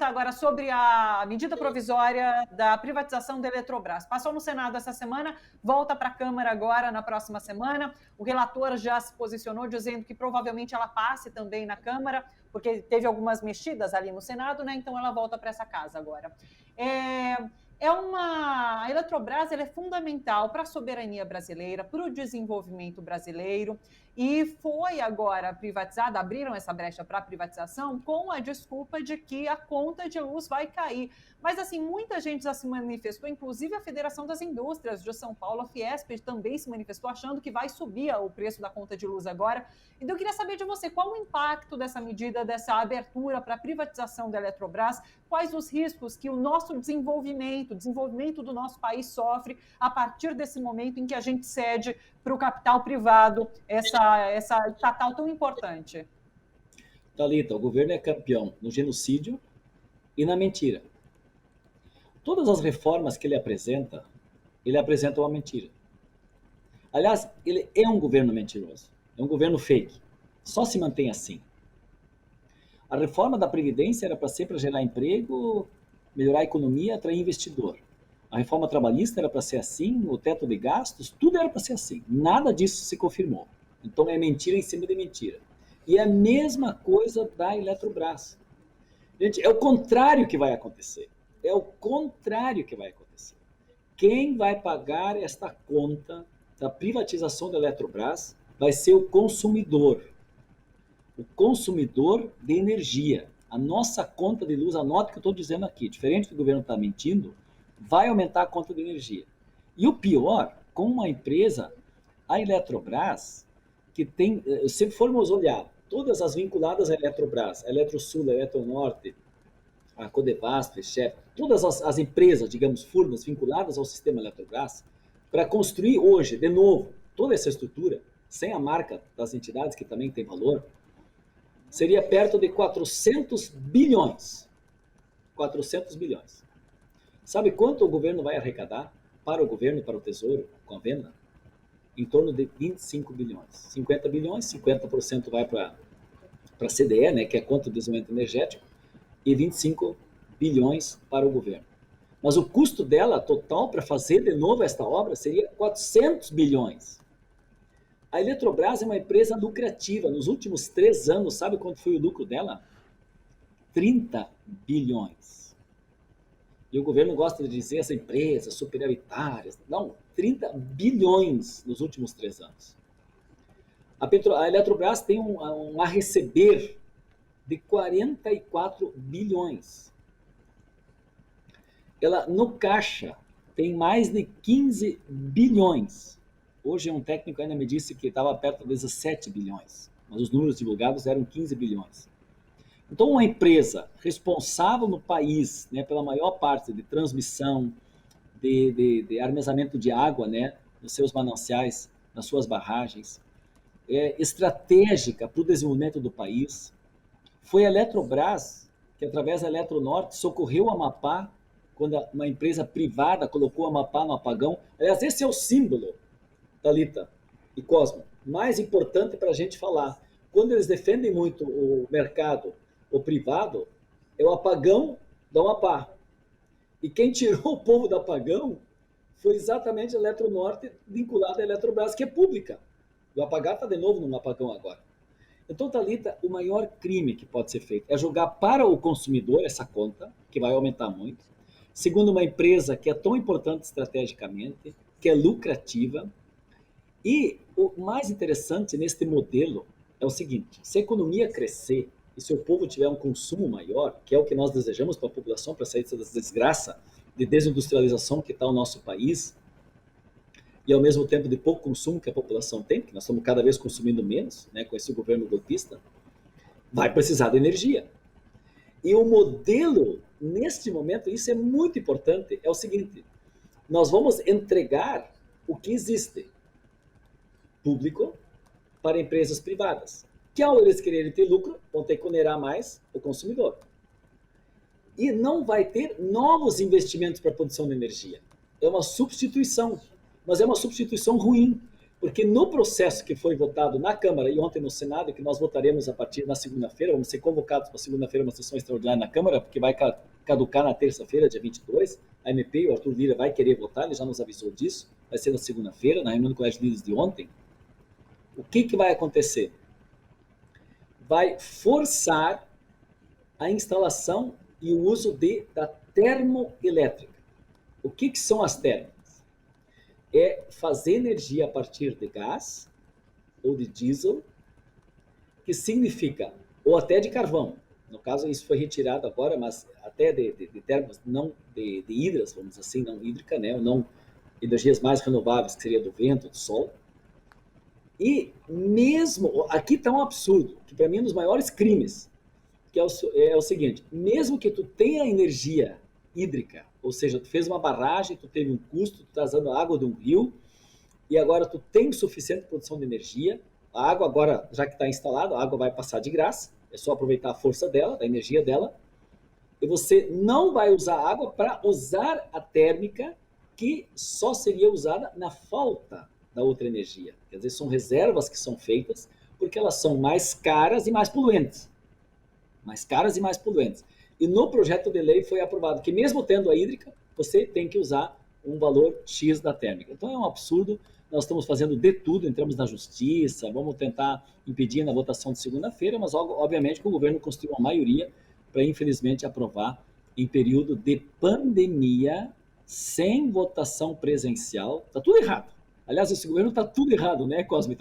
Agora sobre a medida provisória da privatização da Eletrobras. Passou no Senado essa semana, volta para a Câmara agora na próxima semana. O relator já se posicionou dizendo que provavelmente ela passe também na Câmara, porque teve algumas mexidas ali no Senado, né? Então ela volta para essa casa agora. A Eletrobras ela é fundamental para a soberania brasileira, para o desenvolvimento brasileiro, e foi agora privatizada, abriram essa brecha para a privatização com a desculpa de que a conta de luz vai cair. Mas, assim, muita gente já se manifestou, inclusive a Federação das Indústrias de São Paulo, a Fiesp, também se manifestou achando que vai subir o preço da conta de luz agora. Então, eu queria saber de você, qual o impacto dessa medida, dessa abertura para a privatização da Eletrobras, quais os riscos que o nosso desenvolvimento do nosso país sofre a partir desse momento em que a gente cede para o capital privado essa estatal tão importante. Thalita, o governo é campeão no genocídio e na mentira. Todas as reformas que ele apresenta uma mentira. Aliás, ele é um governo mentiroso, é um governo fake, só se mantém assim. A reforma da Previdência era para ser para gerar emprego, melhorar a economia, atrair investidor. A reforma trabalhista era para ser assim, o teto de gastos, tudo era para ser assim. Nada disso se confirmou. Então é mentira em cima de mentira. E é a mesma coisa da Eletrobras. Gente, é o contrário que vai acontecer. É o contrário que vai acontecer. Quem vai pagar esta conta da privatização da Eletrobras vai ser o consumidor. O consumidor de energia. A nossa conta de luz, anote o que eu estou dizendo aqui, diferente do que o governo está mentindo, vai aumentar a conta de energia. E o pior, com uma empresa, a Eletrobras, que tem, se formos olhar, todas as vinculadas à Eletrobras, a Eletrosul, a Eletronorte, a Codevasf, a Chep, todas as empresas, digamos, furnas vinculadas ao sistema Eletrobras, para construir hoje, de novo, toda essa estrutura, sem a marca das entidades, que também tem valor, seria perto de 400 bilhões. 400 bilhões. Sabe quanto o governo vai arrecadar para o governo e para o Tesouro com a venda? Em torno de 25 bilhões. 50 bilhões, 50% vai para a CDE, né, que é a Conta do Desenvolvimento Energético, e 25 bilhões para o governo. Mas o custo dela, total, para fazer de novo esta obra, seria 400 bilhões. A Eletrobras é uma empresa lucrativa. Nos últimos 3 anos, sabe quanto foi o lucro dela? 30 bilhões. E o governo gosta de dizer essa empresa superioritárias. Não, 30 bilhões nos últimos 3 anos. A Eletrobras tem um a receber de 44 bilhões. Ela, no caixa, tem mais de 15 bilhões. Hoje um técnico ainda me disse que estava perto de 17 bilhões. Mas os números divulgados eram 15 bilhões. Então, uma empresa responsável no país, né, pela maior parte de transmissão, de armazenamento de água, né, nos seus mananciais, nas suas barragens, estratégica para o desenvolvimento do país, foi a Eletrobras, que através da Eletronorte socorreu o Amapá, quando uma empresa privada colocou o Amapá no apagão. Aliás, esse é o símbolo, Thalita e Cosmo, mais importante para a gente falar. Quando eles defendem muito o mercado, o privado, é o apagão do Amapá. E quem tirou o povo do apagão foi exatamente a Eletronorte, vinculada à Eletrobras, que é pública. O apagão está de novo num apagão agora. Então, Thalita, o maior crime que pode ser feito é jogar para o consumidor essa conta, que vai aumentar muito. Segundo, uma empresa que é tão importante estrategicamente, que é lucrativa. E o mais interessante neste modelo é o seguinte: se a economia crescer, e se o povo tiver um consumo maior, que é o que nós desejamos para a população, para sair dessa desgraça de desindustrialização que está o nosso país, e ao mesmo tempo de pouco consumo que a população tem, porque nós estamos cada vez consumindo menos, né, com esse governo golpista, vai precisar de energia. E o modelo, neste momento, isso é muito importante, é o seguinte: nós vamos entregar o que existe, público, para empresas privadas, que ao eles quererem ter lucro, vão ter que onerar mais o consumidor. E não vai ter novos investimentos para a produção de energia. É uma substituição, mas é uma substituição ruim, Porque no processo que foi votado na Câmara e ontem no Senado, que nós votaremos a partir da segunda-feira, vamos ser convocados para segunda-feira uma sessão extraordinária na Câmara, porque vai caducar na terça-feira, dia 22. A MP, o Arthur Lira, vai querer votar, ele já nos avisou disso, vai ser na segunda-feira, na reunião do Colégio de Líderes de ontem. O que vai acontecer? Vai forçar a instalação e o uso da termoelétrica. O que são as térmicas? É fazer energia a partir de gás ou de diesel, que significa, ou até de carvão. No caso, isso foi retirado agora, mas até de termos, não de hidras, vamos dizer assim, não hídrica, né? Ou não energias mais renováveis, que seria do vento, do sol. E mesmo, aqui está um absurdo, que para mim é um dos maiores crimes, que é o seguinte, mesmo que tu tenha energia hídrica, ou seja, tu fez uma barragem, tu teve um custo, tu está usando a água de um rio, e agora tu tem suficiente produção de energia, a água agora, já que está instalada, a água vai passar de graça, é só aproveitar a força dela, a energia dela, e você não vai usar a água para usar a térmica, que só seria usada na falta da outra energia. Quer dizer, são reservas que são feitas, porque elas são mais caras e mais poluentes. Mais caras e mais poluentes. E no projeto de lei foi aprovado que mesmo tendo a hídrica, você tem que usar um valor X da térmica. Então é um absurdo, nós estamos fazendo de tudo, entramos na justiça, vamos tentar impedir na votação de segunda-feira, mas obviamente que o governo construiu uma maioria para infelizmente aprovar em período de pandemia, sem votação presencial. Está tudo errado. Aliás, esse governo está tudo errado, né, Cosme?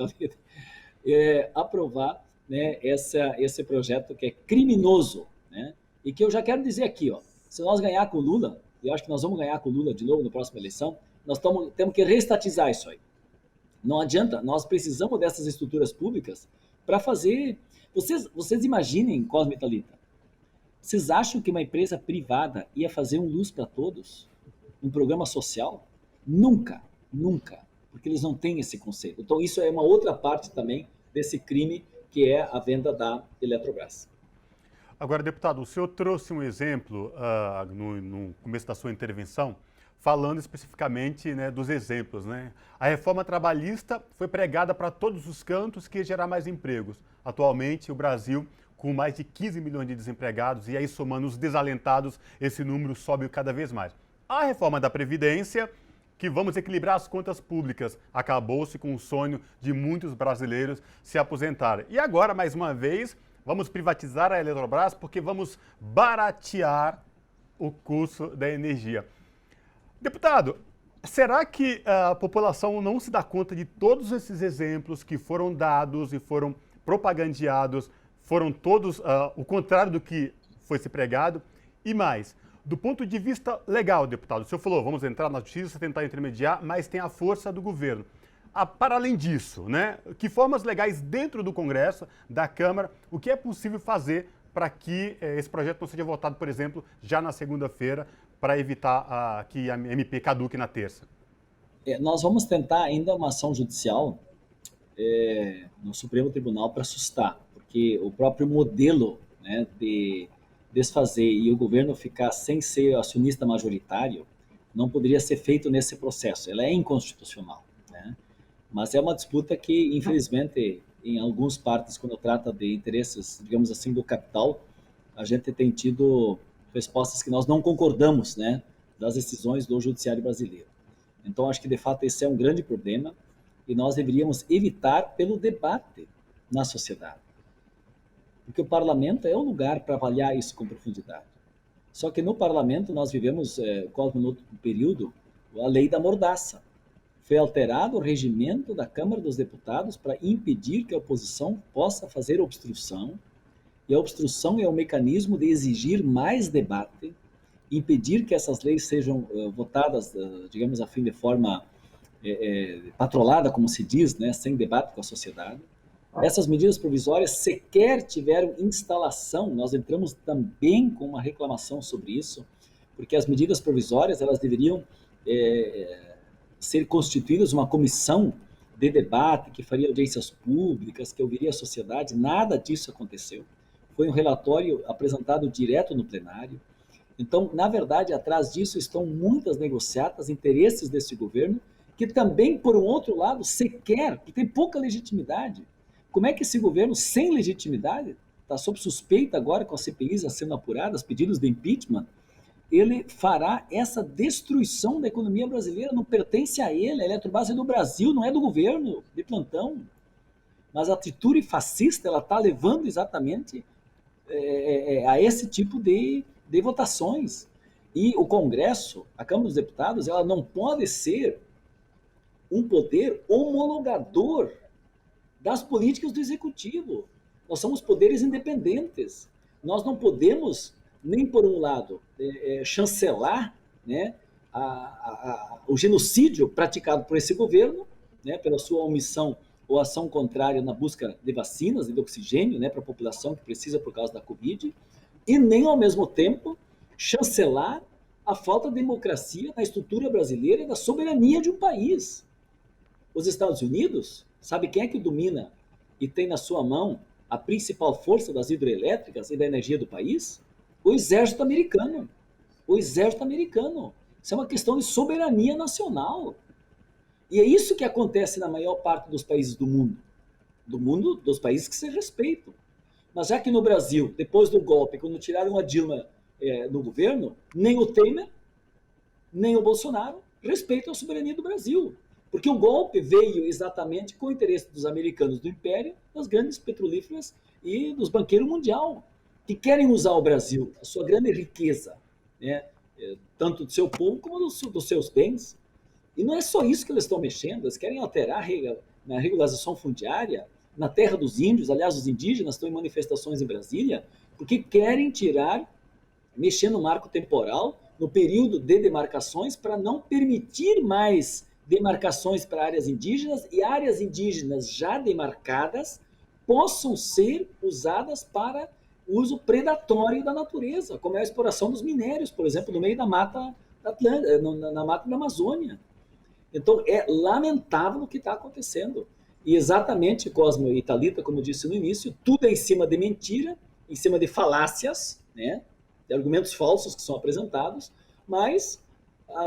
Aprovar, né, esse projeto que é criminoso, né? E que eu já quero dizer aqui, ó, se nós ganhar com o Lula, e eu acho que nós vamos ganhar com o Lula de novo na próxima eleição, nós temos que reestatizar isso aí. Não adianta, nós precisamos dessas estruturas públicas para fazer... Vocês imaginem, Cosme e Thalita, vocês acham que uma empresa privada ia fazer um Luz para Todos? Um programa social? Nunca, nunca, porque eles não têm esse conceito. Então isso é uma outra parte também desse crime que é a venda da Eletrobras. Agora, deputado, o senhor trouxe um exemplo no começo da sua intervenção, falando especificamente, né, dos exemplos, né? A reforma trabalhista foi pregada para todos os cantos que ia gerar mais empregos. Atualmente, o Brasil, com mais de 15 milhões de desempregados, e aí somando os desalentados, esse número sobe cada vez mais. A reforma da Previdência, que vamos equilibrar as contas públicas, acabou-se com o sonho de muitos brasileiros se aposentarem. E agora, mais uma vez, vamos privatizar a Eletrobras porque vamos baratear o custo da energia. Deputado, será que a população não se dá conta de todos esses exemplos que foram dados e foram propagandeados, foram todos o contrário do que foi se pregado? E mais, do ponto de vista legal, deputado, o senhor falou, vamos entrar na justiça, tentar intermediar, mas tem a força do governo. Para além disso, né, que formas legais dentro do Congresso, da Câmara, o que é possível fazer para que esse projeto não seja votado, por exemplo, já na segunda-feira, para evitar que a MP caduque na terça? Nós vamos tentar ainda uma ação judicial no Supremo Tribunal para assustar, porque o próprio modelo, né, de desfazer e o governo ficar sem ser acionista majoritário não poderia ser feito nesse processo. Ela é inconstitucional, né? Mas é uma disputa que, infelizmente, em algumas partes, quando trata de interesses, digamos assim, do capital, a gente tem tido respostas que nós não concordamos, né, das decisões do judiciário brasileiro. Então, acho que, de fato, esse é um grande problema e nós deveríamos evitar pelo debate na sociedade. Porque o parlamento é o lugar para avaliar isso com profundidade. Só que no parlamento nós vivemos, no outro período, a lei da mordaça. Foi alterado o regimento da Câmara dos Deputados para impedir que a oposição possa fazer obstrução, e a obstrução é o mecanismo de exigir mais debate, impedir que essas leis sejam votadas, digamos assim, de forma patrolada, como se diz, né, sem debate com a sociedade. Essas medidas provisórias sequer tiveram instalação, nós entramos também com uma reclamação sobre isso, porque as medidas provisórias, elas deveriam ser constituídas uma comissão de debate, que faria audiências públicas, que ouviria a sociedade. Nada disso aconteceu. Foi um relatório apresentado direto no plenário. Então, na verdade, atrás disso estão muitas negociatas, interesses desse governo, que também, por um outro lado, sequer, que tem pouca legitimidade. Como é que esse governo, sem legitimidade, está sob suspeita agora com as CPIs sendo apuradas, pedidos de impeachment, ele fará essa destruição da economia brasileira, não pertence a ele, a Eletrobras é do Brasil, não é do governo de plantão. Mas a atitude fascista, ela está levando exatamente a esse tipo de votações. E o Congresso, a Câmara dos Deputados, ela não pode ser um poder homologador das políticas do Executivo. Nós somos poderes independentes. Nós não podemos, nem por um lado, chancelar, né, o genocídio praticado por esse governo, né, pela sua omissão ou ação contrária na busca de vacinas e de oxigênio, né, para a população que precisa por causa da Covid, e nem, ao mesmo tempo, chancelar a falta de democracia na estrutura brasileira e da soberania de um país. Os Estados Unidos, sabe quem é que domina e tem na sua mão a principal força das hidrelétricas e da energia do país? O exército americano. O exército americano. Isso é uma questão de soberania nacional. E é isso que acontece na maior parte dos países do mundo, dos países que se respeitam. Mas já que no Brasil, depois do golpe, quando tiraram a Dilma do governo, nem o Temer, nem o Bolsonaro respeitam a soberania do Brasil. Porque o golpe veio exatamente com o interesse dos americanos do Império, das grandes petrolíferas e dos banqueiros mundial, que querem usar o Brasil, a sua grande riqueza, né, tanto do seu povo como dos seus bens. E não é só isso que eles estão mexendo, eles querem alterar na regularização fundiária, na terra dos índios. Aliás, os indígenas estão em manifestações em Brasília, porque querem mexer no marco temporal, no período de demarcações, para não permitir mais demarcações para áreas indígenas, e áreas indígenas já demarcadas possam ser usadas para uso predatório da natureza, como é a exploração dos minérios, por exemplo, no meio da mata na mata da Amazônia. Então, é lamentável o que está acontecendo. E exatamente, Cosmo e Thalita, como eu disse no início, tudo é em cima de mentira, em cima de falácias, né, de argumentos falsos que são apresentados, mas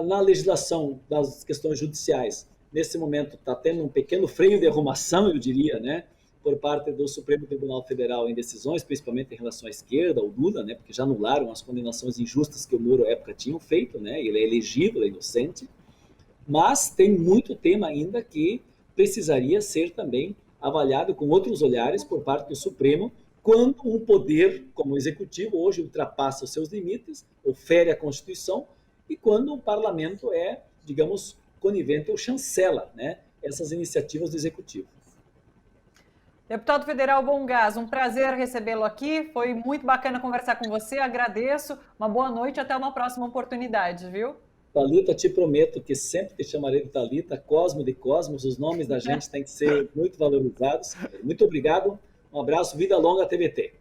na legislação das questões judiciais, nesse momento está tendo um pequeno freio de arrumação, eu diria, né, por parte do Supremo Tribunal Federal em decisões, principalmente em relação à esquerda, ao Lula, né, porque já anularam as condenações injustas que o Moro à época tinham feito, né, ele é elegível, é inocente, mas tem muito tema ainda que precisaria ser também avaliado com outros olhares por parte do Supremo, quando um poder como o Executivo hoje ultrapassa os seus limites, ou fere a Constituição, e quando o parlamento digamos, conivente ou chancela, né, essas iniciativas do Executivo. Deputado Federal Bongás, um prazer recebê-lo aqui, foi muito bacana conversar com você, agradeço, uma boa noite e até uma próxima oportunidade, viu? Thalita, te prometo que sempre te chamarei de Thalita, Cosmo de Cosmos, os nomes da gente têm que ser muito valorizados. Muito obrigado, um abraço, vida longa TVT.